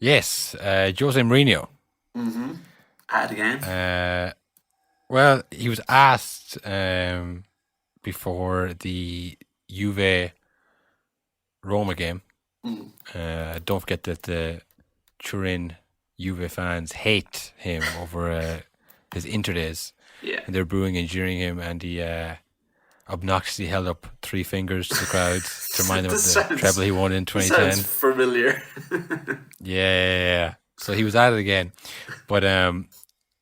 Yes, Jose Mourinho. Mm-hmm. At again. Well, he was asked before the Juve Roma game. Don't forget that the Turin Juve fans hate him over his Inter days. Yeah. And they're booing and jeering him, and he obnoxiously held up 3 fingers to the crowd to remind them of the treble he won in 2010. Sounds familiar. Yeah. So he was at it again. But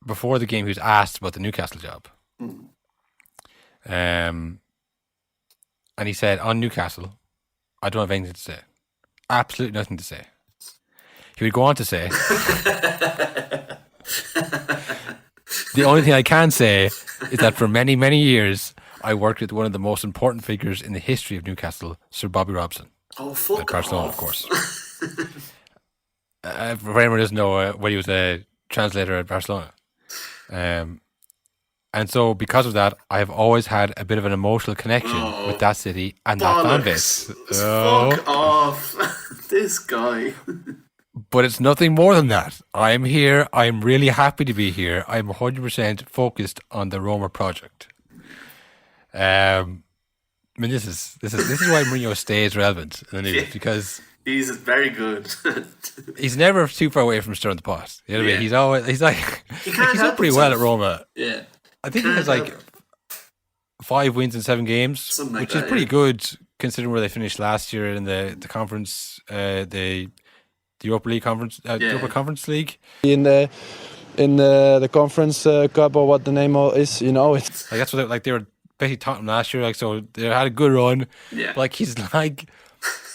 before the game, he was asked about the Newcastle job. And he said, on Newcastle, I don't have anything to say. Absolutely nothing to say. He would go on to say, the only thing I can say is that for many, many years, I worked with one of the most important figures in the history of Newcastle, Sir Bobby Robson. Oh, fuck at Barcelona, off. of course. For anyone who doesn't know, when he was a translator at Barcelona. And so because of that, I've always had a bit of an emotional connection with that city and that fan base. Fuck off. This guy. But it's nothing more than that. I'm here. I'm really happy to be here. I'm 100% focused on the Roma project. I mean, this is why Mourinho stays relevant, because he's very good. He's never too far away from stirring the pot. You know what I mean? He's done pretty well at Roma. Yeah, I think he has 5 wins in 7 games, which is pretty good considering where they finished last year in the conference, the Europa League conference, Europa Conference League. In the conference cup, or what the name is, it's that's what they were basically Tottenham last year. So they had a good run. Yeah, he's like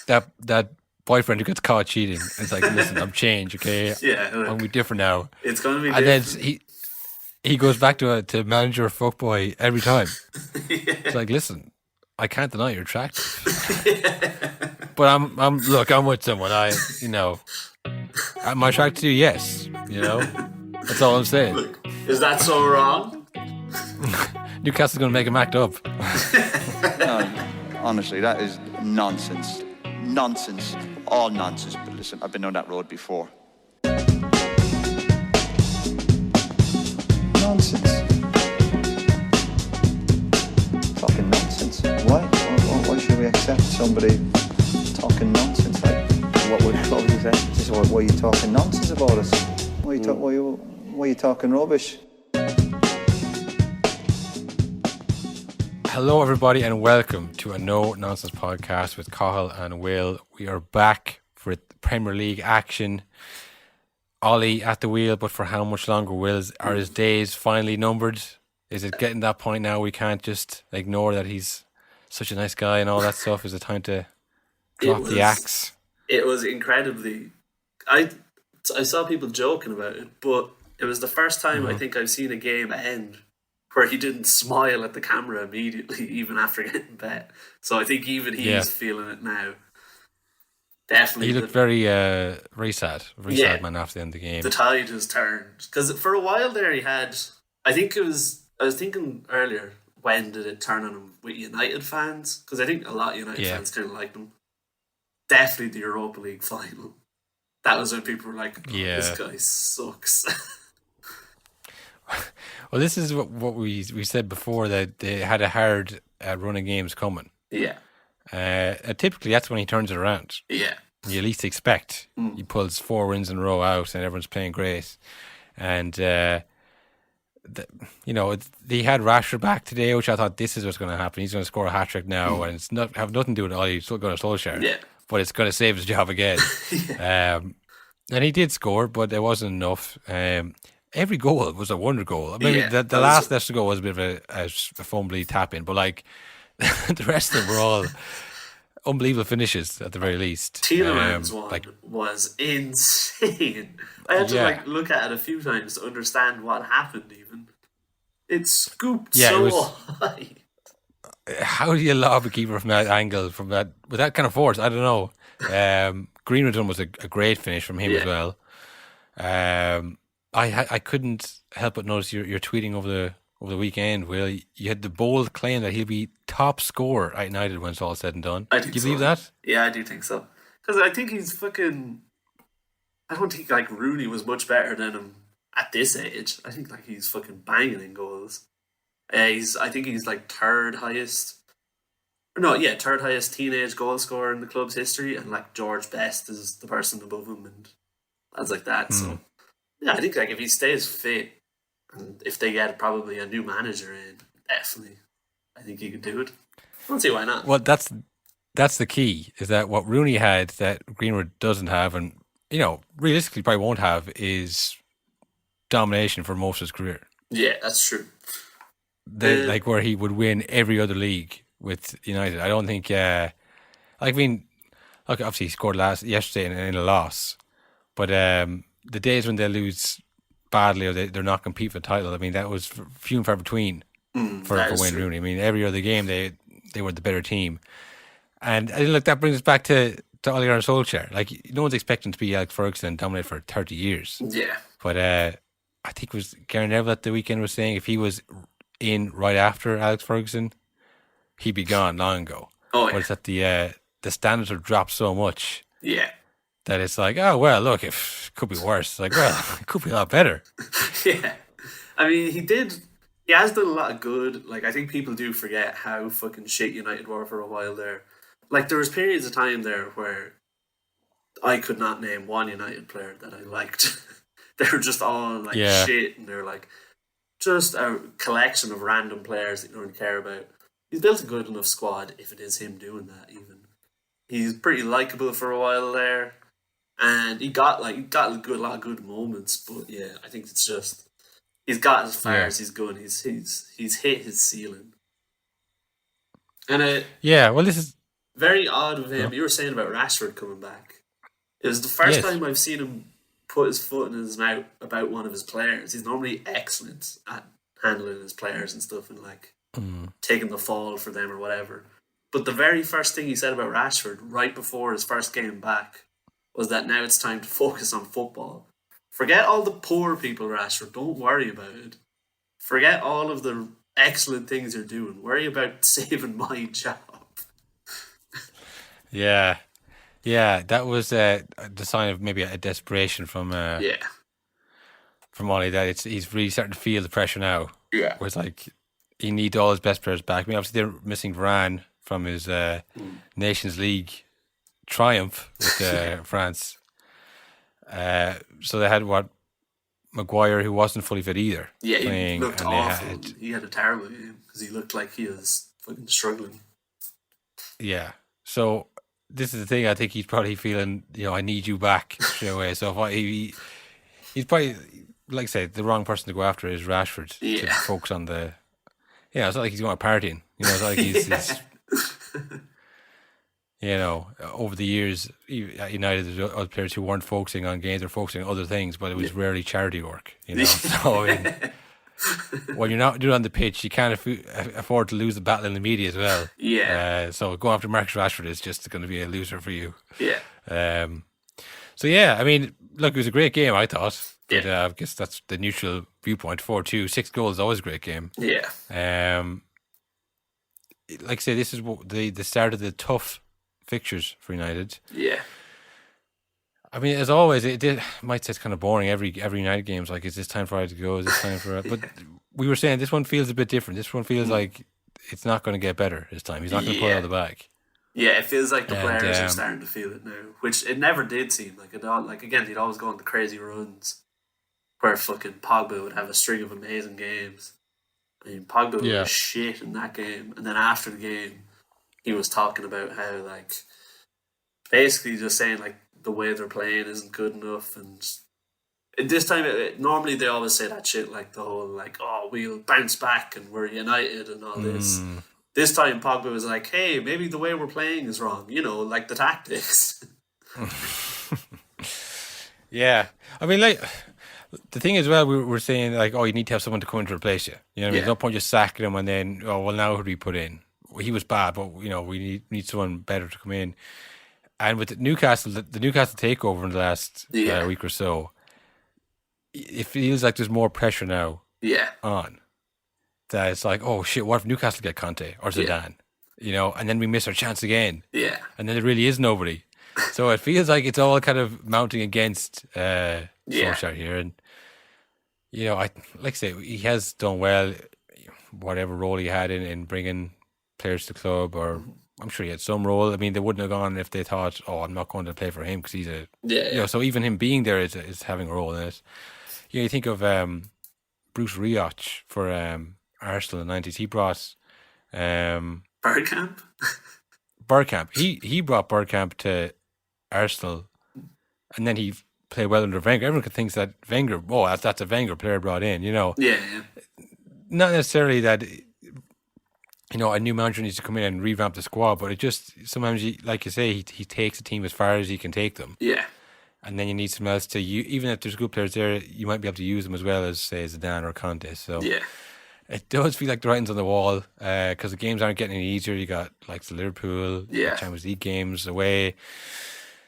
that boyfriend who gets caught cheating. It's like, listen, I'm changed, okay? Yeah, I'm gonna be different now. It's gonna be and different. then he goes back to manager fuckboy every time. It's like, listen, I can't deny you're attractive. But I'm with someone. Am I attracted to you? Yes. That's all I'm saying. Look, is that so wrong? Newcastle's going to make him act up. No, honestly, that is nonsense. Nonsense. All nonsense. But listen, I've been on that road before. Nonsense. Fucking nonsense. Why should we accept somebody talking nonsense? Like, what would you say? Just why are you talking nonsense about us? Why are you talking rubbish? Hello, everybody, and welcome to a No Nonsense podcast with Cahill and Will. We are back for Premier League action. Ollie at the wheel, but for how much longer? Are his days finally numbered? Is it getting that point now we can't just ignore that he's such a nice guy and all that stuff? Is it time to drop the axe? It was incredibly... I saw people joking about it, but it was the first time I think I've seen a game end where he didn't smile at the camera immediately, even after getting bet. So I think even he's feeling it now. Definitely. He looked very sad. Sad man after the end of the game. The tide has turned. Because for a while there he had... I was thinking earlier, when did it turn on him with United fans? Because I think a lot of United fans kind of liked him. Definitely the Europa League final. That was when people were like, this guy sucks. Well, this is what we said before, that they had a hard run of games coming. Yeah. Typically, that's when he turns it around. Yeah. You at least expect. He pulls 4 wins in a row out and everyone's playing great. And, he had Rashford back today, which I thought this is what's going to happen. He's going to score a hat-trick now, and it's have nothing to do with Ollie. He's still going to Solskjaer. Yeah. But it's going to save his job again. And he did score, but it wasn't enough. Every goal was a wonder goal. Maybe the last Leicester goal was a bit of a fumbly tap-in, but the rest of them were all unbelievable finishes at the very least. Tielemans one was insane. I had to look at it a few times to understand what happened even. It scooped high. How do you lob a keeper from that angle, with that kind of force? I don't know. Greenwood was a great finish from him as well. I couldn't help but notice you're tweeting over the weekend, Will. You had the bold claim that he'll be top scorer at United when it's all said and done. Do you believe that? Yeah, I do think so. Because I think he's fucking... I don't think like Rooney was much better than him at this age. I think like he's fucking banging in goals. I think he's like third highest teenage goal scorer in the club's history, and like George Best is the person above him and lads like that. So yeah, I think like if he stays fit and if they get probably a new manager in, definitely I think he could do it. I don't see why not. Well, that's the key, is that what Rooney had that Greenwood doesn't have, and realistically probably won't have, is domination for most of his career. Yeah, that's true. Like where he would win every other league with United. I don't think. Obviously he scored yesterday in a loss, but the days when they lose badly or they're not competing for the title, I mean, that was few and far between for Wayne Rooney. I mean, every other game they were the better team, and look, that brings us back to Ole Gunnar Solskjaer. Like, no one's expecting to be Alex Ferguson and dominate for 30 years. Yeah, but I think it was Gary Neville at the weekend was saying if he was in right after Alex Ferguson, he'd be gone long ago. Oh, yeah. But it's that the standards have dropped so much. Yeah. That it's like, oh well, look, it could be worse. It's like, well, it could be a lot better. Yeah. I mean, he has done a lot of good. Like, I think people do forget how fucking shit United were for a while there. Like, there was periods of time there where I could not name one United player that I liked. They were just all like shit, and they're like just a collection of random players that you don't care about. He's built a good enough squad, if it is him doing that even. He's pretty likable for a while there. And he got a lot of good moments, but yeah, I think it's just he's got as far as he's going. He's hit his ceiling. And this is very odd of him. You were saying about Rashford coming back. It was the first time I've seen him put his foot in his mouth about one of his players. He's normally excellent at handling his players and stuff, and like taking the fall for them or whatever. But the very first thing he said about Rashford right before his first game back was that now it's time to focus on football. Forget all the poor people, Rashford. Don't worry about it. Forget all of the excellent things you're doing. Worry about saving my job. Yeah, that was the sign of maybe a desperation from Ollie, that he's really starting to feel the pressure now. Yeah. Where it's like he needs all his best players back. I mean, obviously they're missing Varane from his Nations League triumph with France. So they had Maguire, who wasn't fully fit either. Yeah, playing, he looked awful. He had a terrible game because he looked like he was fucking struggling. Yeah. So this is the thing. I think he's probably feeling, I need you back straight away. So if he's probably, like I said, the wrong person to go after is Rashford to focus on the. Yeah, it's not like he's going partying. It's not like he's over the years, at United, there's other players who weren't focusing on games or focusing on other things, but it was rarely charity work. So when you're not doing it on the pitch, you can't afford to lose the battle in the media as well. Yeah. So going after Marcus Rashford is just going to be a loser for you. Yeah. So yeah, I mean, look, it was a great game, I thought. But, I guess that's the neutral viewpoint. 4-2, 6 goals, always a great game. Yeah. Like I say, this is the start of the tough fixtures for United. Yeah. I mean, as always, it might say it's kind of boring. Every United game's like, is this time for it to go? Is this time for it? But we were saying this one feels a bit different. This one feels like it's not going to get better this time. He's not going to pull it out of the bag. Yeah, it feels like the players are starting to feel it now, which it never did seem like. Again, he'd always go on the crazy runs where fucking Pogba would have a string of amazing games. I mean, Pogba was shit in that game, and then after the game, he was talking about how, like, basically just saying, like, the way they're playing isn't good enough, and this time, normally they always say that shit, like, the whole, like, oh, we'll bounce back and we're united and all this. This time, Pogba was like, hey, maybe the way we're playing is wrong, like the tactics. Yeah. I mean, like, the thing as well, we were saying, like, oh, you need to have someone to come in to replace you. You know what I mean? There's no point just sacking him and then, oh, well, now who do we put in? He was bad, but, we need someone better to come in. And with the Newcastle takeover in the last week or so, it feels like there's more pressure now on. That it's like, oh, shit, what if Newcastle get Conte or Zidane? And then we miss our chance again. Yeah. And then there really is nobody. So it feels like it's all kind of mounting against Solskjaer here. And, I like I say, he has done well, whatever role he had in bringing players to the club, or I'm sure he had some role. I mean, they wouldn't have gone if they thought, I'm not going to play for him because he's so even him being there is having a role in it. You think of Bruce Rioch for Arsenal in the 90s. He brought Bergkamp. He brought Bergkamp to Arsenal, and then he played well under Wenger. Everyone thinks that Wenger, that's a Wenger player brought in. Yeah. Not necessarily that. A new manager needs to come in and revamp the squad, but it just sometimes, like you say, he takes the team as far as he can take them. Yeah. And then you need someone else to even if there's good players there, you might be able to use them as well as, say, Zidane or Conte. So it does feel like the writing's on the wall because the games aren't getting any easier. You got like the Liverpool, Champions League games away.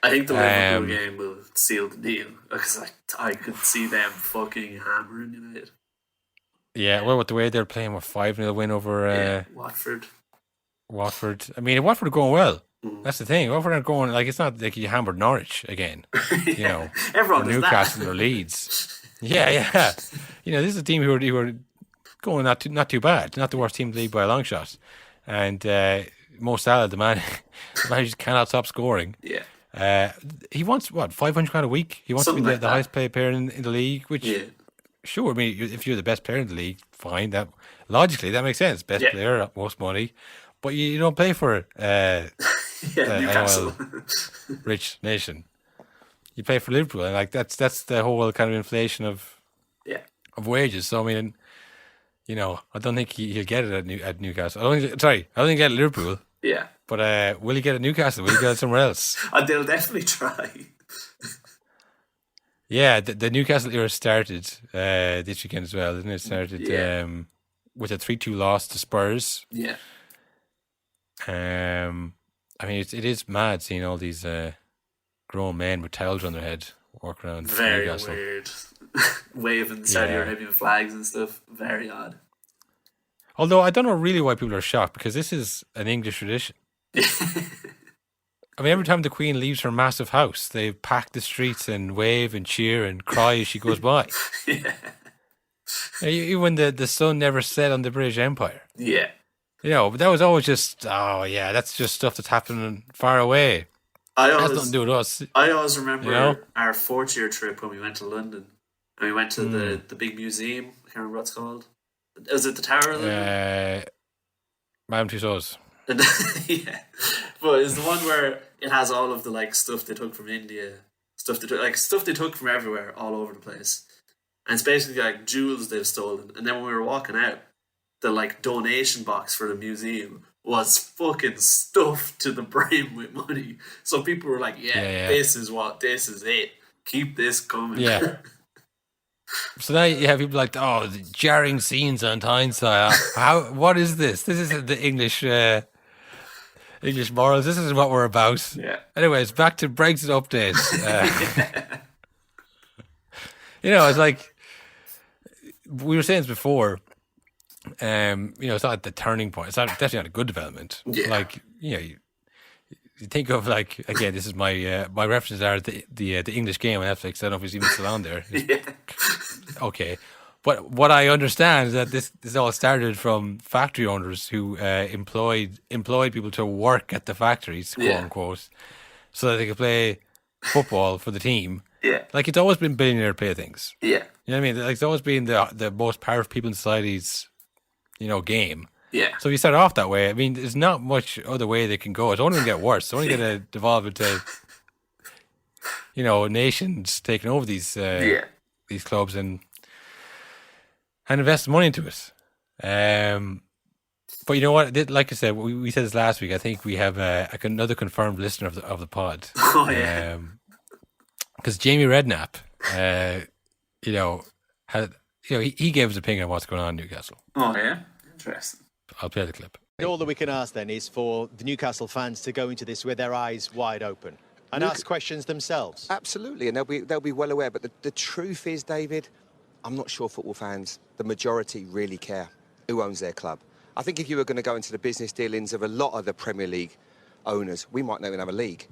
I think the Liverpool game will seal the deal because I could see them fucking hammering United. Yeah, well, with the way they're playing, 5-0 win over Watford. I mean, Watford are going well. That's the thing. Watford aren't going it's not like you hammered Norwich again. Everyone does Newcastle or Leeds. Yeah. This is a team who are going not too bad. Not the worst team in the league by a long shot. And Mo Salah, the man just cannot stop scoring. Yeah. He wants £500 a week. He wants Something to be like the highest paid player in the league, which. Yeah. Sure, I mean, if you're the best player in the league, fine. That logically that makes sense. Best player, most money, but you don't play for Newcastle, rich nation. You play for Liverpool, and that's the whole kind of inflation of wages. So I mean, I don't think he'll get it at Newcastle. I don't think he get it at Liverpool. Yeah, but will he get it at Newcastle? Will he get it somewhere else? They'll definitely try. Yeah, the Newcastle era started this weekend as well, didn't it? It started with a 3-2 loss to Spurs. Yeah. I mean, it is mad seeing all these grown men with towels on their head walk around. Very Newcastle. weird. Waving Saudi Arabian flags and stuff. Very odd. Although I don't know really why people are shocked, because this is an English tradition. I mean, every time the Queen leaves her massive house, they pack the streets and wave and cheer and cry as she goes by. Even when the sun never set on the British Empire. Yeah. But that was always just, that's just stuff that's happening far away. It has nothing to do with us. I always remember our fourth year trip when we went to London. And we went to the big museum. I can't remember what it's called. Was it the Tower of London? Madame Tussauds. Yeah, but it's the one where it has all of the stuff they took from India, stuff they took from everywhere, all over the place, and it's basically jewels they've stolen. And then when we were walking out, the donation box for the museum was fucking stuffed to the brim with money. So people were like, this is it. Keep this coming. Yeah. So now you have people the jarring scenes on Tyneside. What is this? This isn't the English morals. This isn't what we're about. Yeah. Anyways, back to Brexit update. It's like we were saying this before. It's not the turning point. It's definitely not a good development. Yeah. You think of again. This is my references are the English Game on Netflix. I don't know if it's even still on there. Okay, but what I understand is that this all started from factory owners who employed people to work at the factories, quote unquote, so that they could play football for the team. Yeah, it's always been billionaire playthings. Yeah, you know what I mean. It's always been the most powerful people in society's game. Yeah. So if you start off that way, I mean, there's not much other way they can go. It's only going to get worse. It's only going to devolve into, nations taking over these clubs and invest money into it. But you know what? Like I said, we said this last week. I think we have another confirmed listener of the pod. Oh yeah. Because Jamie Redknapp, he gave his opinion on what's going on in Newcastle. Oh yeah, interesting. I'll play the clip. All that we can ask then is for the Newcastle fans to go into this with their eyes wide open and ask questions themselves. Absolutely, and they'll be well aware. But the truth is, David, I'm not sure football fans, the majority, really care who owns their club. I think if you were going to go into the business dealings of a lot of the Premier League owners, we might not even have a league.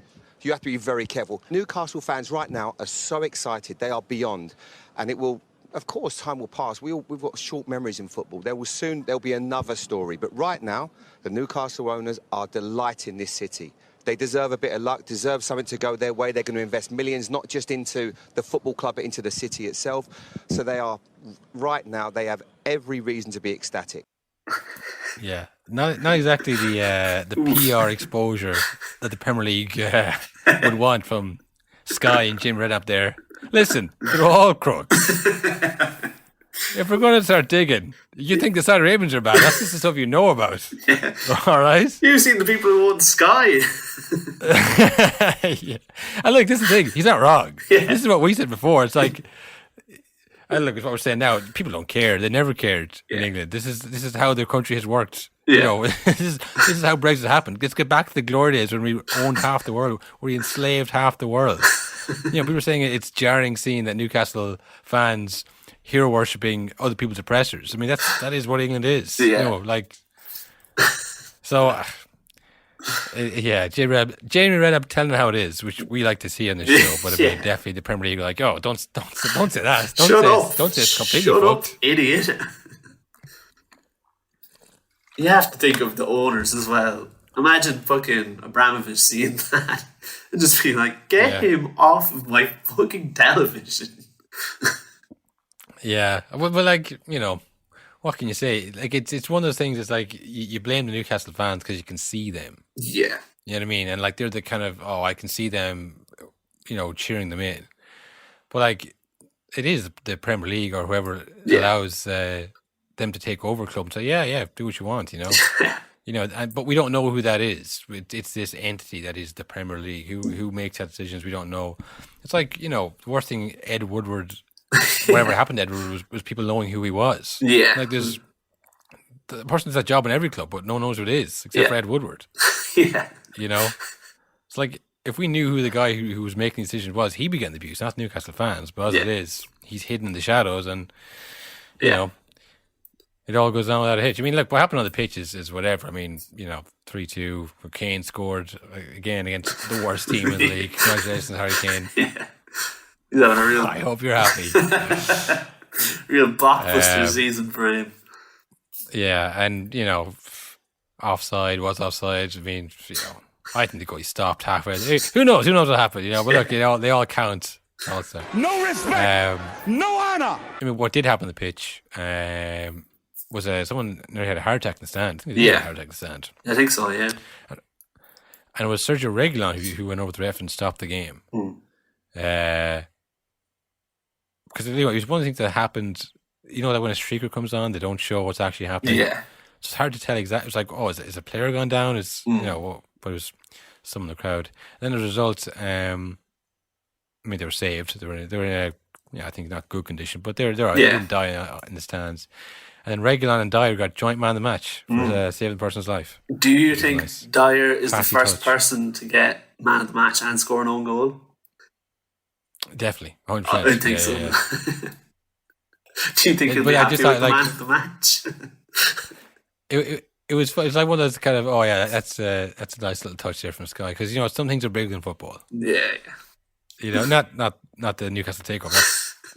You have to be very careful. Newcastle fans right now are so excited. They are beyond. And it will, of course, time will pass. We've got short memories in football. There'll be another story. But right now, the Newcastle owners are delighting this city. They deserve a bit of luck, deserve something to go their way. They're going to invest millions, not just into the football club, but into the city itself. So they are, right now, they have every reason to be ecstatic. Yeah, not exactly the PR exposure that the Premier League would want from Sky and Jim Redknapp there. Listen, they're all crooks. If we're going to start digging, you think the Saudi Arabians are bad. That's just the stuff you know about. Yeah. All right? You've seen the people who own Sky. Yeah. And look, this is the thing. He's not wrong. Yeah. This is what we said before. It's like, and look, it's what we're saying now. People don't care. They never cared in England. This is how their country has worked. Yeah. You know, this is how Brexit happened. Let's get back to the glory days when we owned half the world, where we enslaved half the world. You know, people were saying it's jarring seeing that Newcastle fans hero worshipping other people's oppressors. I mean, that is what England is. Yeah. You know, like, so. Yeah, Jamie Redknapp telling it how it is, which we like to see on the show, but I mean, definitely the Premier League are like, oh, don't say that. Don't say it's completely fucked. Shut up, idiot. You have to think of the owners as well. Imagine fucking Abramovich seeing that and just being like, get him off of my fucking television. Yeah, but like, you know, what can you say? Like, it's one of those things. It's like you blame the Newcastle fans because you can see them. Yeah, you know what I mean. And like they're the kind of I can see them, you know, cheering them in. But like, it is the Premier League or whoever allows them to take over a club and say, yeah, do what you want, you know. You know, but we don't know who that is. It's this entity that is the Premier League. Who makes that decisions? We don't know. It's like, you know, the worst thing Ed Woodward. Whatever happened to Edward was people knowing who he was. Yeah. Like there's the person does that job in every club, but no one knows who it is except for Ed Woodward. Yeah. You know? It's like if we knew who the guy who was making the decisions was, he'd be getting the abuse, not Newcastle fans. But as it is, he's hidden in the shadows and you know, it all goes down without a hitch. I mean, look, what happened on the pitch is whatever. I mean, you know, 3-2, Kane scored again against the worst team in the league. Congratulations, Harry Kane. Yeah. He's having a real... I hope you're happy. Real blockbuster season for him. Yeah, and, you know, offside was offside. I mean, you know, I think the goalie stopped halfway. Who knows? Who knows what happened? You know, but look, they all count. Also, no respect, no honor. I mean, what did happen on the pitch was someone nearly had a heart attack in the stand. I think yeah, had a heart attack in the stand. I think so. Yeah, and it was Sergio Reguilon who went over to the ref and stopped the game. Because you know, it was one of the things that happened. You know that when a streaker comes on, they don't show what's actually happening. Yeah, so it's hard to tell exactly. It's like, oh, is a player gone down? Is you know, but it was some in the crowd. And then the result, I mean, they were saved. They were in a, I think not good condition, but they're all right. They didn't die in the stands. And then Reguilon and Dyer got joint man of the match for saving the person's life. Do you think Dyer is the first person to get man of the match and score an own goal? Definitely, 100%. I think so. Yeah. Do you think he'll be happy with the man of the match? It was like one of those kind of that's a nice little touch there from Sky, because you know some things are bigger than football. Yeah. You know, not the Newcastle takeover.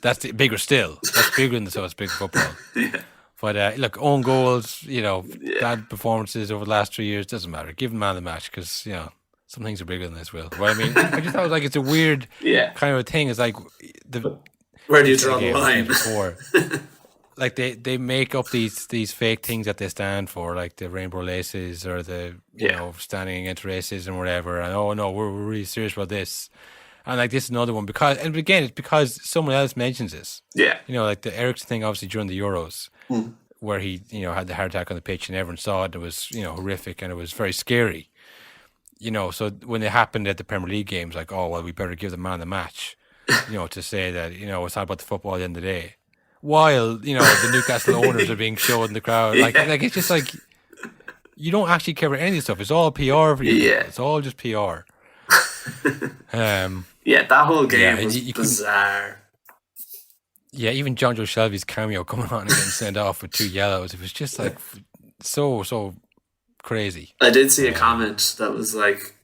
That's bigger still. That's bigger than it's big football. Yeah. But look, own goals, you know, bad performances over the last 3 years, doesn't matter. Give him man of the match, because you know some things are bigger than this. Will. What I mean, I just thought it was like it's a weird kind of a thing. It's like where do you draw the line? Like they make up these fake things that they stand for, like the rainbow laces or the you know standing against racism or whatever. And oh no, we're really serious about this. And like this is another one because, and again, it's because someone else mentions this. Yeah, you know, like the Ericsson thing, obviously during the Euros, where he had the heart attack on the pitch and everyone saw it. It was horrific and it was very scary. You know, so when it happened at the Premier League games, like oh well, we better give the man the match. You know, to say that it's not about the football at the end of the day. While the Newcastle owners are being showed in the crowd, like it's just like you don't actually care about any of this stuff. It's all PR for you. Yeah, it's all just PR. That whole game was bizarre. Yeah, even John Joe Shelby's cameo coming on and getting sent off with 2 yellows. It was just like so crazy. I did see a comment that was like,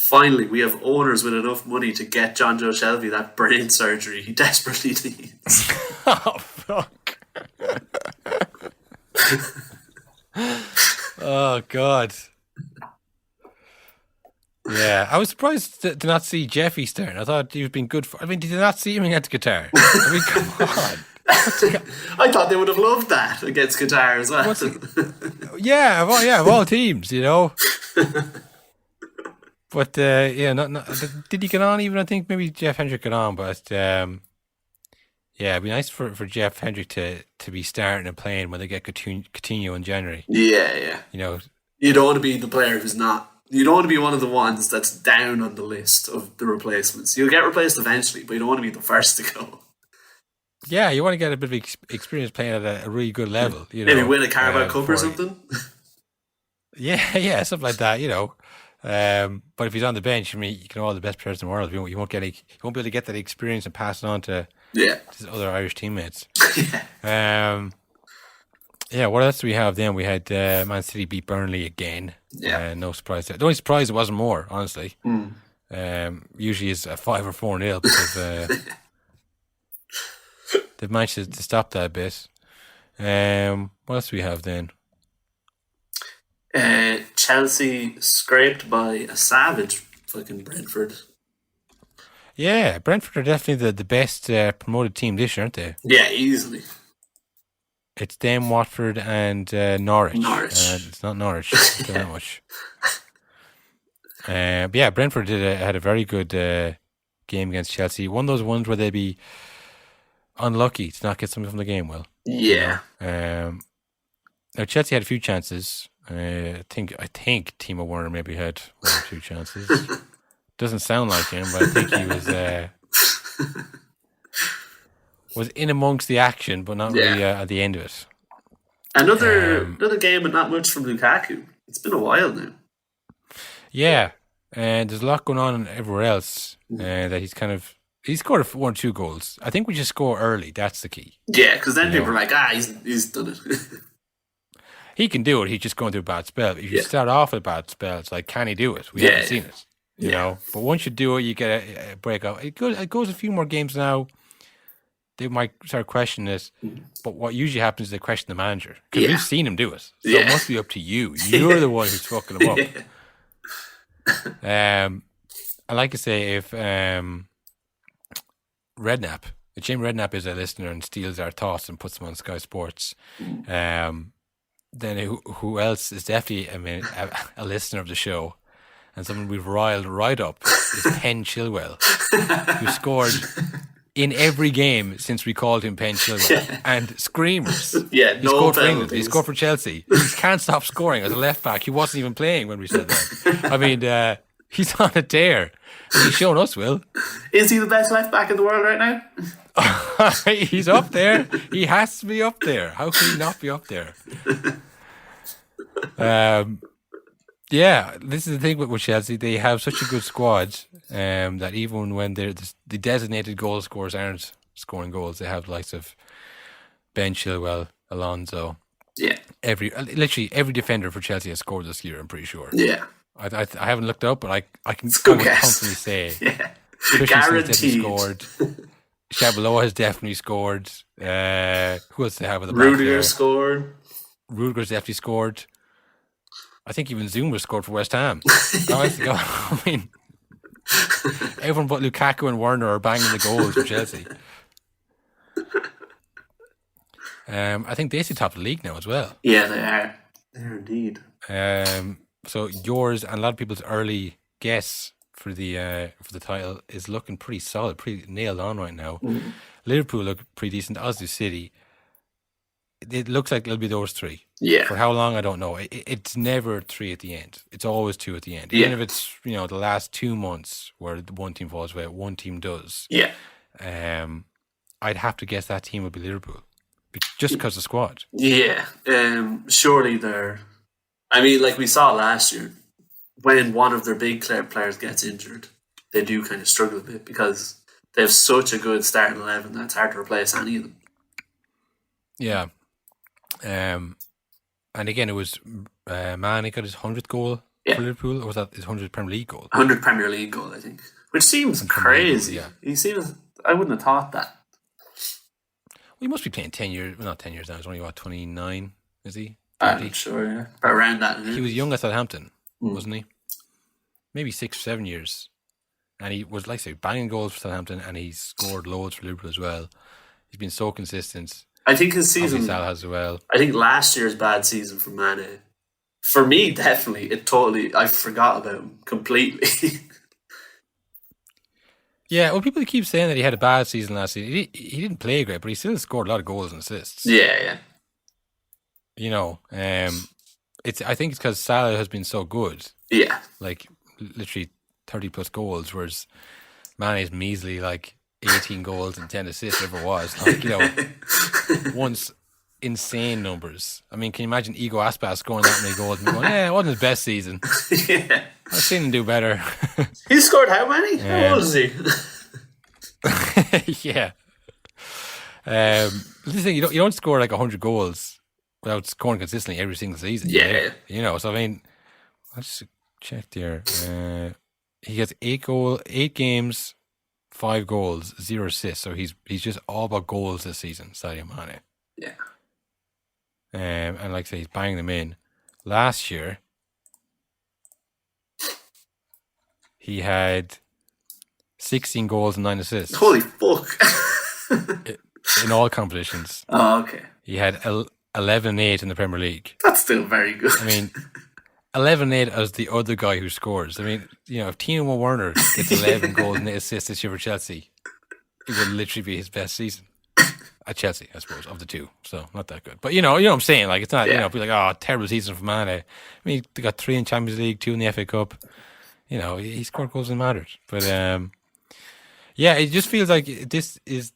Finally, we have owners with enough money to get John Joe Shelby that brain surgery he desperately needs. Oh, fuck. Oh, God. Yeah, I was surprised to not see Jeffy starting. I thought he was being good for... I mean, did you not see him against Qatar? I mean, come on. I thought they would have loved that against Qatar as well. Yeah, of all teams, you know. But not did he get on? Even I think maybe Jeff Hendrick got on, but yeah, it'd be nice for Jeff Hendrick to be starting and playing when they get Coutinho in January. Yeah. You know, you don't want to be the player who's not. You don't want to be one of the ones that's down on the list of the replacements. You'll get replaced eventually, but you don't want to be the first to go. Yeah, you want to get a bit of experience playing at a really good level. You know, maybe win a Carabao Cup or something. Yeah, something like that. You know, but if he's on the bench, I mean, you can have all the best players in the world. You won't be able to get that experience and pass it on to his other Irish teammates. Yeah, what else do we have then? We had Man City beat Burnley again. Yeah. No surprise there. The only surprise it wasn't more, honestly. Usually it's a 5 or 4-0 because they've managed to stop that a bit. What else do we have then? Chelsea scraped by a savage fucking Brentford. Yeah, Brentford are definitely the best promoted team this year, aren't they? Yeah, easily. It's them, Watford, and Norwich. It's not Norwich. That much. But yeah, Brentford had a very good game against Chelsea. One of those ones where they'd be unlucky to not get something from the game. Well, yeah. Now Chelsea had a few chances. I think Timo Werner maybe had 1 or 2 chances. Doesn't sound like him, but I think he was in amongst the action, but not really at the end of it. Another game, but not much from Lukaku. It's been a while now. Yeah, and there's a lot going on everywhere else that he scored 1 or 2 goals. I think we just score early. That's the key. Yeah, because then people are like, he's done it. He can do it. He's just going through a bad spell. If you start off with a bad spell, it's like, can he do it? We haven't seen it. You know, but once you do it, you get a breakout. It goes a few more games now. They might start questioning it, but what usually happens is they question the manager because we've seen him do it. So it must be up to you. You're the one who's fucking him up. I like to say if Redknapp, if Jim Redknapp is a listener and steals our thoughts and puts them on Sky Sports, then who else is definitely a listener of the show and someone we've riled right up is Penn Chilwell, who scored in every game since we called him Penn Chilwell, and screamers. Yeah, he scored for England. He scored for Chelsea. He can't stop scoring as a left back. He wasn't even playing when we said that. I mean, he's on a tear. He's shown us, Will. Is he the best left back in the world right now? He's up there. He has to be up there. How can he not be up there? Yeah, this is the thing with Chelsea. They have such a good squad that even when the designated goal scorers aren't scoring goals, they have the likes of Ben Chilwell, Alonso. Yeah. Literally every defender for Chelsea has scored this year, I'm pretty sure. Yeah. I haven't looked up, but I can confidently say guaranteed scored. Shabalala has definitely scored. Who else do they have with the Rudiger scored. Rudiger's definitely scored. I think even Zuma scored for West Ham. I mean, everyone but Lukaku and Werner are banging the goals for Chelsea. I think they sit top of the league now as well. Yeah, they are. They're indeed. So yours and a lot of people's early guess for the title is looking pretty solid, pretty nailed on right now. Liverpool look pretty decent, as do City. It looks like it'll be those 3. Yeah. For how long, I don't know. It's never 3 at the end. It's always 2 at the end. Even if it's, the last 2 months where one team falls away, one team does. Yeah. I'd have to guess that team would be Liverpool. Just because of the squad. Yeah. Surely they're... I mean, like we saw last year, when one of their big players gets injured, they do kind of struggle a bit because they have such a good starting 11 that it's hard to replace any of them. Yeah. And again, it was Mane got his 100th goal Yeah. for Liverpool, or was that his 100th Premier League goal? 100 Premier League goal, I think. Which seems crazy. Goal, yeah. He seems. I wouldn't have thought that. Well, he must be playing 10 years. Well, not 10 years now. He's only, 29? Is he? 30? I'm not sure, yeah. But around that. He was young at Southampton, wasn't he? Maybe 6 or 7 years. And he was, like I say, banging goals for Southampton, and he scored loads for Liverpool as well. He's been so consistent. I think his season. Obviously Salah has as well. I think last year's bad season for Mane, for me, definitely, I forgot about him completely. Yeah, well, people keep saying that he had a bad season last season. He didn't play great, but he still scored a lot of goals and assists. Yeah. You know, I think it's because Salah has been so good. Yeah. Like, literally 30 plus goals, whereas Mane's measly, like, 18 goals and 10 assists ever was. Like, you know, once insane numbers. I mean, can you imagine Ego Aspas scoring that many goals and going, it wasn't his best season. Yeah. I've seen him do better. He scored how many? How old is he? Yeah. The thing, you don't score like 100 goals without scoring consistently every single season. Yeah. You know, so I mean, I'll just check there. He has 8 games, 5 goals, 0 assists. So he's just all about goals this season, Sadio Mane. Yeah. And like I say, he's banging them in. Last year, he had 16 goals and 9 assists. Holy fuck. In all competitions. Oh, okay. He had 11-8 in the Premier League. That's still very good. I mean, 11-8 as the other guy who scores. I mean, you know, if Timo Werner gets 11 goals and 8 assists this year for Chelsea, it would literally be his best season. At Chelsea, I suppose, of the two. So, not that good. But, you know what I'm saying? Like, it's not, you know, be like, terrible season for Mane. I mean, they got 3 in Champions League, 2 in the FA Cup. You know, he scored goals and mattered. But, yeah, it just feels like this is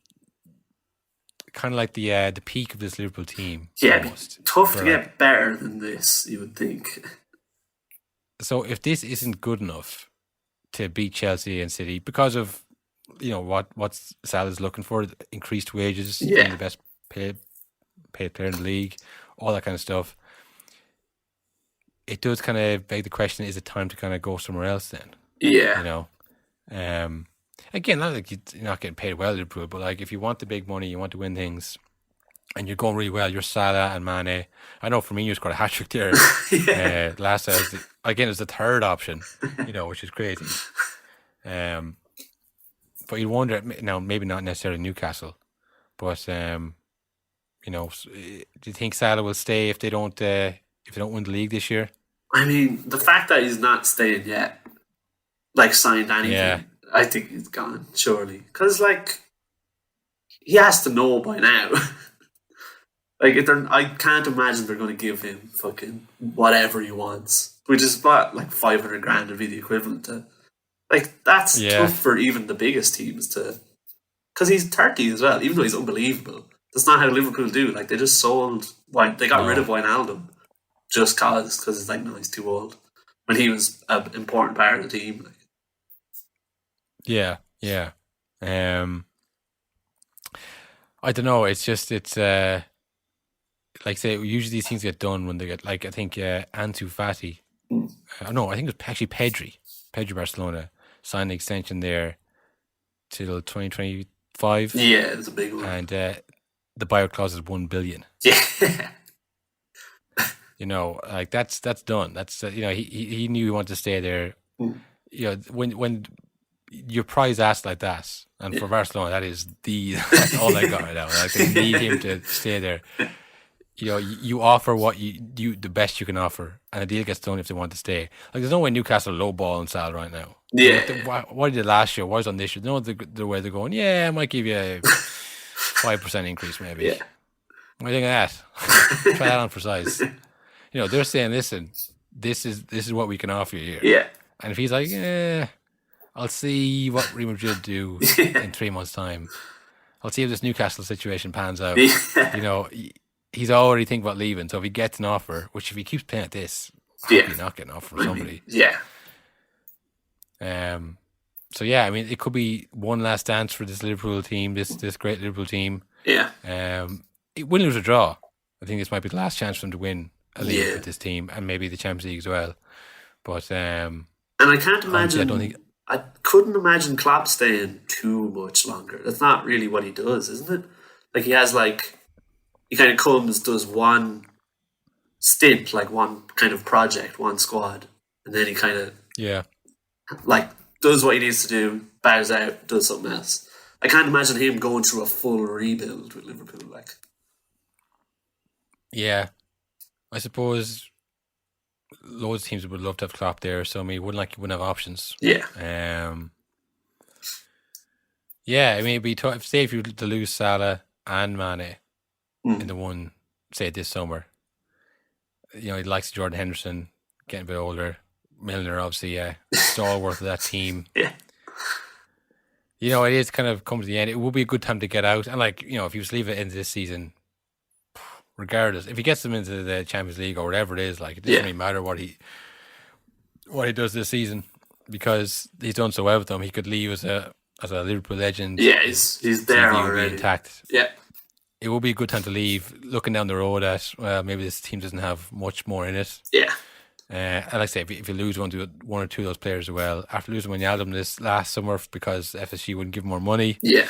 kind of like the peak of this Liverpool team. Yeah, almost, tough to get better than this, you would think. So if this isn't good enough to beat Chelsea and City because of, you know, what Salah's looking for, increased wages, being the best paid player in the league, all that kind of stuff, it does kind of beg the question, is it time to kind of go somewhere else then? Yeah. You know? Again, not like you're not getting paid well, Liverpool, but like if you want the big money, you want to win things, and you're going really well, you're Salah and Mane. I know Firmino's got a hat-trick there. Last time, again, it's the third option, you know, which is crazy. But you wonder, now maybe not necessarily Newcastle, but you know, do you think Salah will stay if they don't win the league this year? I mean, the fact that he's not staying yet, like signed anything, I think he's gone, surely. Because, like, he has to know by now. Like, I can't imagine they're going to give him fucking whatever he wants, which is about, like, 500 grand would be the equivalent to. Like, that's tough for even the biggest teams to... Because he's 30 as well, even though he's unbelievable. That's not how Liverpool do. Like, they just sold... They got rid of Wijnaldum just because it's like, no, he's too old. When he was an important part of the team. Like. Yeah. I don't know. It's just, like say, usually these things get done when they get, like, I think Ansu Fati. No, I think it was actually Pedri Barcelona signed an extension there till 2025. Yeah, it's a big one. And the buyout clause is 1 billion. Yeah. You know, like that's done. That's you know, he knew he wanted to stay there. You know, when your prize asked like that, and for Barcelona, that's all they got right now. Like they need him to stay there. You know, you offer what you the best you can offer, and a deal gets done if they want to stay. Like there's no way Newcastle low ball and Sal right now. Yeah. What did last year? What was on this year? No, the way they're going. Yeah, I might give you a 5% increase, maybe. Yeah. What do you think of that? Try that on for size. You know, they're saying, listen, this is what we can offer you here. Yeah. And if he's like, I'll see what Real Madrid do in 3 months' time. I'll see if this Newcastle situation pans out. Yeah. You know, he's already thinking about leaving. So if he gets an offer, which if he keeps playing at this, he's not getting an offer from somebody. Yeah. So yeah, I mean, it could be one last dance for this Liverpool team, this great Liverpool team. Yeah. Win, lose or draw. I think this might be the last chance for them to win a league with this team, and maybe the Champions League as well. But and I can't imagine. I couldn't imagine Klopp staying too much longer. That's not really what he does, isn't it? Like he has he kind of comes, does one stint, like one kind of project, one squad, and then he kind of does what he needs to do, bows out, does something else. I can't imagine him going through a full rebuild with Liverpool. Yeah, I suppose loads of teams would love to have Klopp there, so I mean, wouldn't have options. Yeah. Yeah, I mean, it'd be tough. Say if you were to lose Salah and Mane in the one, say this summer, he likes Jordan Henderson, getting a bit older. Milner, obviously, stalwart of that team. Yeah. It is kind of come to the end. It would be a good time to get out. And if you just leave it into this season, regardless, if he gets them into the Champions League or whatever it is, it doesn't really matter what he does this season, because he's done so well with them. He could leave as a Liverpool legend. Yeah, he's there already. Intact. Yeah. It would be a good time to leave, looking down the road at, maybe this team doesn't have much more in it. Yeah. And like I say, if you lose one or two of those players as well, after losing Wijnaldum this last summer because FSG wouldn't give him more money. Yeah.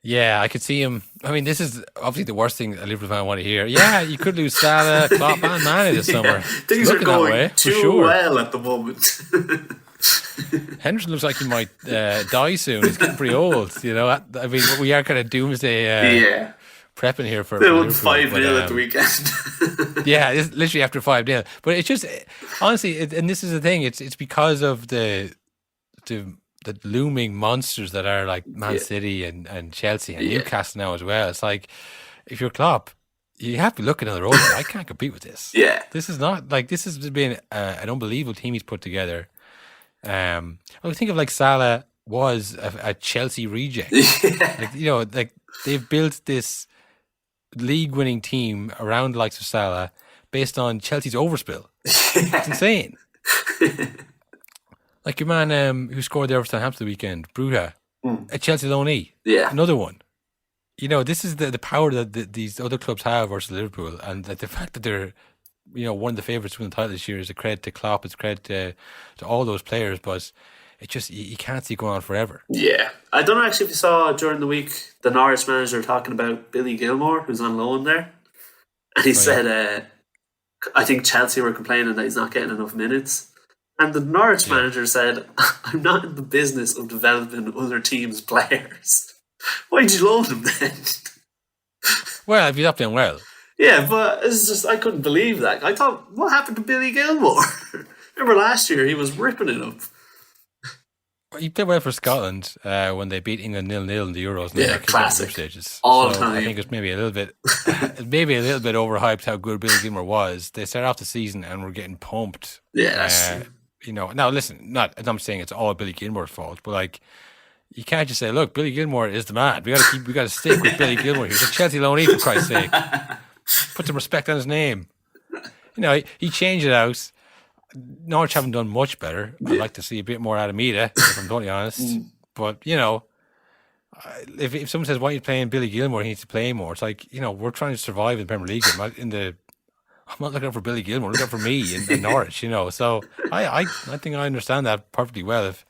Yeah, I could see him. I mean, this is obviously the worst thing a Liverpool fan want to hear. Yeah, you could lose Salah, Klopp and Mane this summer. Things are going too well at the moment. Henderson looks like he might die soon. He's getting pretty old. I mean, we are kind of doomsday prepping here for. They won 5-0 at the weekend. Yeah, it's literally after 5-0. But it's just honestly, and this is the thing. It's because of the looming monsters that are like Man City and Chelsea and Newcastle now as well. It's like, if you're Klopp, you have to look at another road. I can't compete with this. Yeah, this is not this has been an unbelievable team he's put together. I think of Salah was a Chelsea reject. They've built this league-winning team around the likes of Salah based on Chelsea's overspill. It's insane. Like your man who scored there for Southampton the weekend, Bruja, a Chelsea loanee. Yeah. Another one. This is the power that these other clubs have versus Liverpool, and that the fact that they're one of the favourites to win the title this year is a credit to Klopp, it's a credit to all those players, but it just, you can't see it going on forever. Yeah. I don't know actually if you saw during the week the Norwich manager talking about Billy Gilmore, who's on loan there, and he said I think Chelsea were complaining that he's not getting enough minutes. And the Norwich manager said, I'm not in the business of developing other teams' players. Why'd you loan him then? Well, if he's up doing well. Yeah, but it's just, I couldn't believe that. I thought, what happened to Billy Gilmore? Remember last year, he was ripping it up. He did well for Scotland when they beat England 0-0 in the Euros. Yeah, classic. Stages. All time. I think it's maybe a little bit overhyped how good Billy Gilmore was. They started off the season and were getting pumped. Yeah, that's true. Now listen, I'm saying it's all Billy Gilmore's fault, but you can't just say, look, Billy Gilmore is the man. We got to stick with Billy Gilmore. He's a Chelsea loanee, for Christ's sake. Put some respect on his name. He changed it out. Norwich haven't done much better. I'd like to see a bit more Atromitos, if I'm totally honest. But if someone says, why are you playing Billy Gilmore, he needs to play more. It's like, we're trying to survive in the Premier League. I'm not looking out for Billy Gilmore. I'm looking out for me in Norwich. So I think I understand that perfectly well. If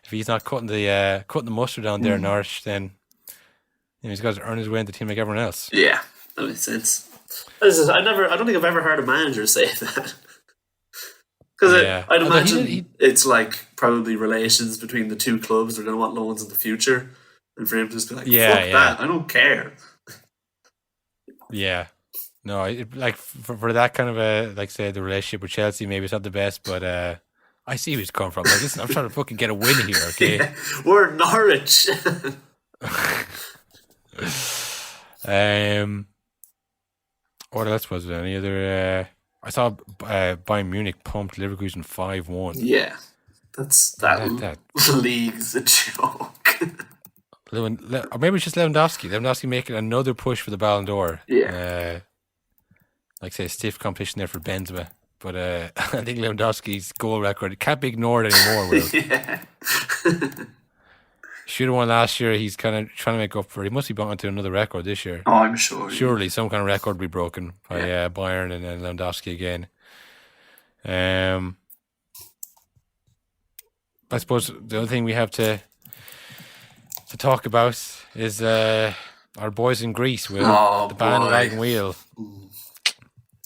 he's not cutting the mustard down there in Norwich, then he's got to earn his way into the team like everyone else. Yeah, that makes sense. I don't think I've ever heard a manager say that. Because I'd imagine it's probably relations between the two clubs. They're going to want loans in the future, and for him to just be like, "Fuck that, I don't care." Yeah, no, for that kind of say the relationship with Chelsea, maybe it's not the best, but I see where he's coming from. Listen, I'm trying to fucking get a win here, okay? Yeah, we're Norwich. What else was there? Any other? I saw Bayern Munich pumped Leverkusen 5-1. Yeah, that league's a joke. Or maybe it's just Lewandowski. Lewandowski making another push for the Ballon d'Or. Yeah. Say stiff competition there for Benzema. But I think Lewandowski's goal record can't be ignored anymore, Will. Yeah. Should have won last year. He's kind of trying to make up for it. He must be bought into another record this year. Oh, I'm sure. Surely some kind of record will be broken by Bayern and then Lewandowski again. I suppose the other thing we have to talk about is our boys in Greece, Will. The bandwagon wheel.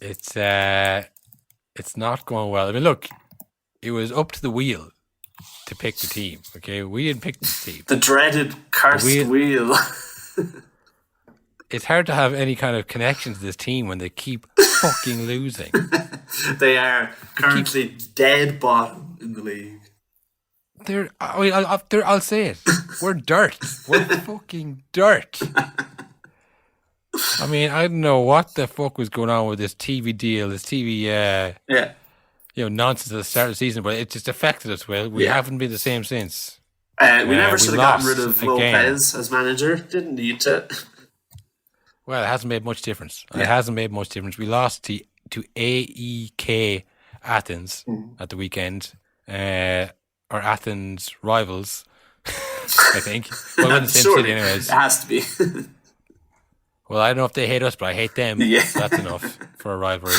It's not going well. I mean, look, it was up to the wheel to pick the team. Okay, we didn't pick the team. The dreaded cursed wheel. It's hard to have any kind of connection to this team when they keep fucking losing. They are currently dead bottom in the league. I'll say it. We're dirt. We're fucking dirt. I mean, I don't know what the fuck was going on with this TV deal, this TV, nonsense at the start of the season, but it just affected us. Well, we haven't been the same since. We never should have gotten rid of Lopez as manager. Didn't need to. Well, it hasn't made much difference. It hasn't made much difference. We lost to AEK Athens at the weekend. Our Athens rivals, I think. Well, we're in the same city anyways. It has to be. Well, I don't know if they hate us, but I hate them. Yeah. So that's enough for a rivalry.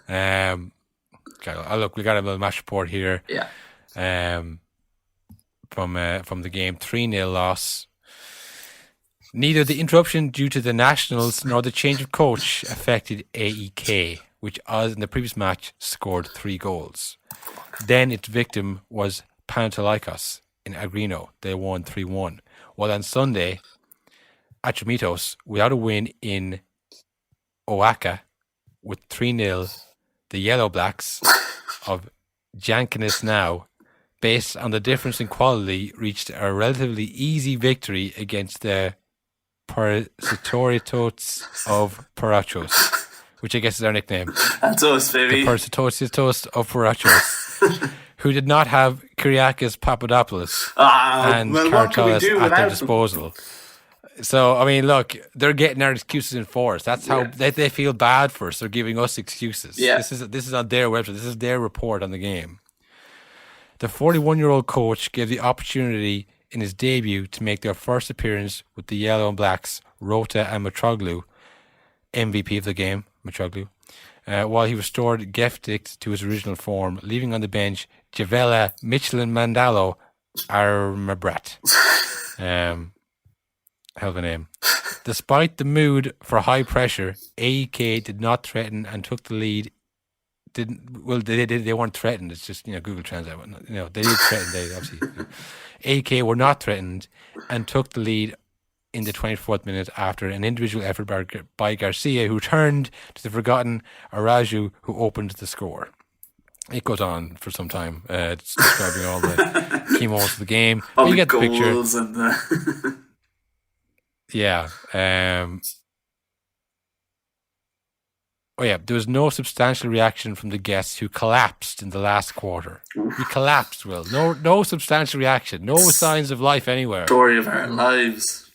Okay, look, we got a little match report here. Yeah. From the game, 3-0 loss. Neither the interruption due to the Nationals nor the change of coach affected AEK, which, as in the previous match, scored 3 goals. Then its victim was Panathinaikos in Agrino. They won 3-1. While on Sunday, Atromitos, without a win in Oaxaca, with 3-0, the Yellow Blacks of Jankinis now, based on the difference in quality, reached a relatively easy victory against the Atromitos of Parachos, which I guess is our nickname. That's us, baby. The Atromitos of Parachos, who did not have Kyriakis Papadopoulos and Karatalis at their disposal. So, I mean, look, they're getting our excuses in force. That's how they feel bad for us. They're giving us excuses. Yeah. This is on their website. This is their report on the game. The 41-year-old coach gave the opportunity in his debut to make their first appearance with the Yellow and Blacks, Rota and Mitroglou, MVP of the game, Mitroglou, while he restored Geftic to his original form, leaving on the bench Javela Michelin Mandalo Armabrat. Hell of a name. Despite the mood for high pressure, AEK did not threaten and took the lead. They weren't threatened. It's just, Google Translate. They did threaten. They obviously. AEK were not threatened and took the lead in the 24th minute after an individual effort by Garcia, who turned to the forgotten Araju, who opened the score. It goes on for some time. It's describing all the key moments of the game. All you the get the picture. Goals and the Yeah. There was no substantial reaction from the guests who collapsed in the last quarter. We collapsed, Will. No substantial reaction. No signs of life anywhere. Story of our lives.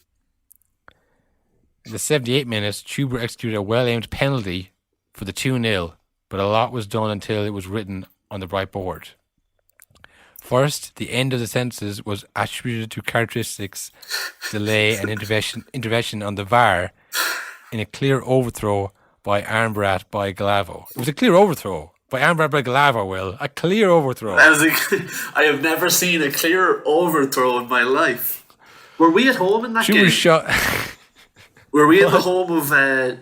In the 78th minute, Chuber executed a well-aimed penalty for the 2-0, but a lot was done until it was written on the bright board. First, the end of the sentences was attributed to characteristics, delay and intervention on the VAR in a clear overthrow by Armbrat by Galavo. It was a clear overthrow by Armbrat by Galavo, Will. A clear overthrow. I have never seen a clear overthrow in my life. Were we at home in that game? Were we at the home of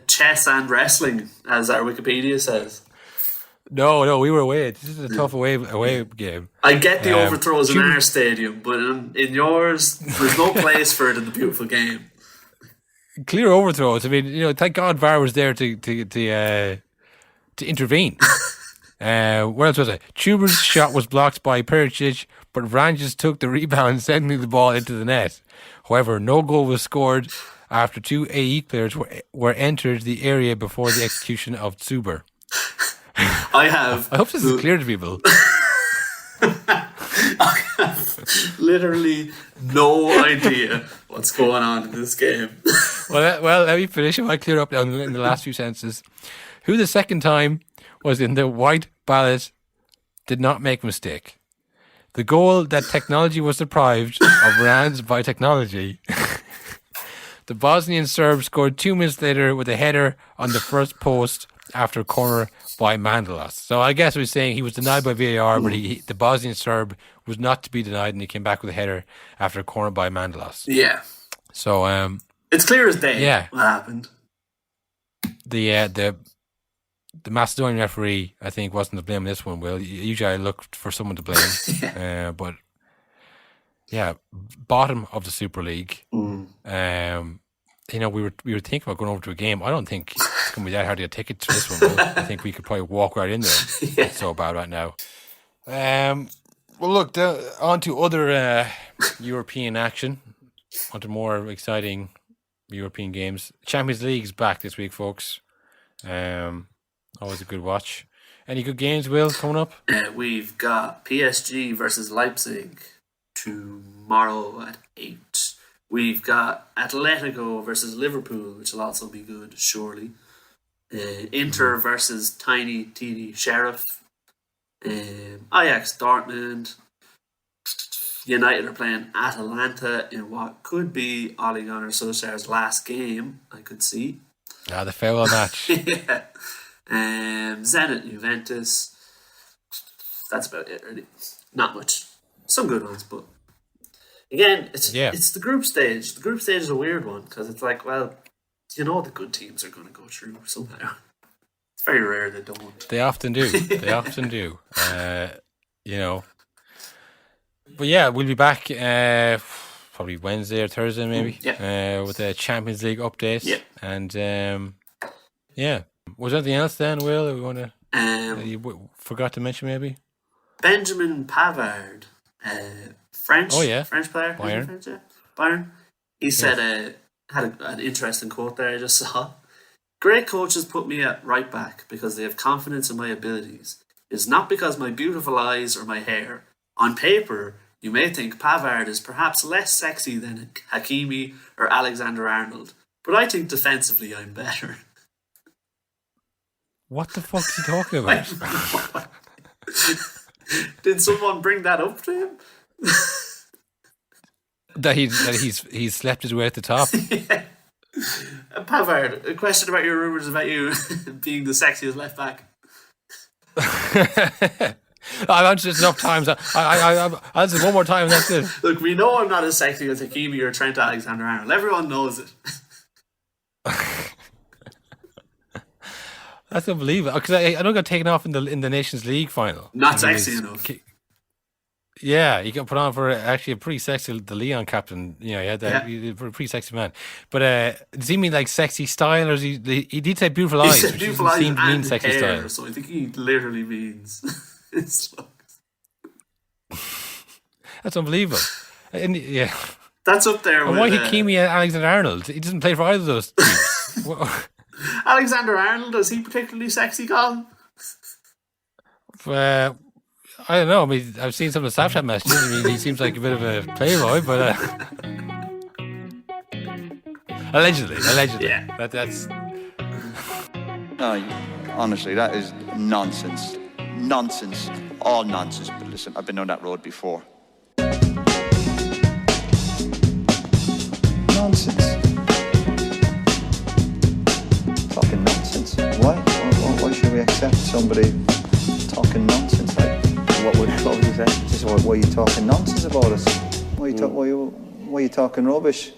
chess and wrestling, as our Wikipedia says? No, we were away. This is a tough away game. I get the overthrows in our stadium, but in yours, there's no place for it in the beautiful game. Clear overthrows. I mean, thank God VAR was there to intervene. Where else was it? Chuber's shot was blocked by Perisic, but Vranjes took the rebound, sending the ball into the net. However, no goal was scored after 2 AE players were entered the area before the execution of Zuber. I hope this is clear to people. I have literally no idea what's going on in this game. Well, let me finish. If I clear up in the last few sentences. Who the second time was in the white ballot did not make a mistake. The goal that technology was deprived of runs by technology. The Bosnian Serb scored 2 minutes later with a header on the first post after a corner by Mandalos. So I guess we're saying he was denied by VAR, but the Bosnian Serb was not to be denied, and he came back with a header after a corner by Mandalos. Yeah. So it's clear as day. Yeah. What happened? The Macedonian referee, I think, wasn't to blame in this one. Will usually I looked for someone to blame, but yeah, bottom of the Super League. You know, we were thinking about going over to a game. I don't think it's going to be that hard to get tickets to this one. I think we could probably walk right in there. It's so bad right now. Well, look, on to other European action. On to more exciting European games. Champions League's back this week, folks. Always a good watch. Any good games, Will, coming up? We've got PSG versus Leipzig tomorrow at 8. We've got Atletico versus Liverpool, which will also be good, surely. Inter versus Tiny TD Sheriff. Ajax Dortmund. United are playing Atalanta in what could be Ole Gunnar Solskjaer's last game, I could see. The farewell match. Yeah. Zenit Juventus. That's about it, really. Not much. Some good ones, but again, it's the group stage. The group stage is a weird one because it's like, well, you know the good teams are going to go through somehow. It's very rare they don't. They often do. They often do. You know. But yeah, we'll be back probably Wednesday or Thursday maybe with a Champions League update. Yeah. And yeah. Was there anything else then, Will, that we want to forgot to mention maybe? Benjamin Pavard, French player. Bayern. French, yeah. Bayern. He said, had an interesting quote there I just saw. Great coaches put me at right back because they have confidence in my abilities. It's not because my beautiful eyes or my hair. On paper, you may think Pavard is perhaps less sexy than Hakimi or Alexander Arnold, but I think defensively I'm better. What the fuck is he talking about? Did someone bring that up to him? that he's slept his way at the top. Yeah. Pavard, a question about your rumours about you being the sexiest left back. I've answered this enough times. I'll answer one more time and that's it. Look, we know I'm not as sexy as Hakimi or Trent Alexander-Arnold. Everyone knows it. That's unbelievable. Because I don't get taken off in the Nations League final. Not sexy enough. Yeah, he got put on for actually a pretty sexy, the Leon captain. You know, he had that. He was a pretty sexy man. But does he mean like sexy style, or is he did say beautiful eyes? He said beautiful eyes seemed to mean and sexy hair, style. so I think he literally means his looks. That's unbelievable. And yeah, that's up there. And with, why Hakimi and Alexander-Arnold? He doesn't play for either of those teams. Alexander-Arnold, is he particularly sexy, Colin? I don't know. I mean, I've seen some of the Snapchat messages. I mean, he seems like a bit of a playboy, but allegedly. Yeah. That's. No, honestly, that is nonsense. Nonsense. All nonsense. But listen, I've been on that road before. Nonsense. Talking nonsense. Why should we accept somebody talking nonsense? Like, what would you say? Just why are you talking nonsense about us? Why are you talking rubbish?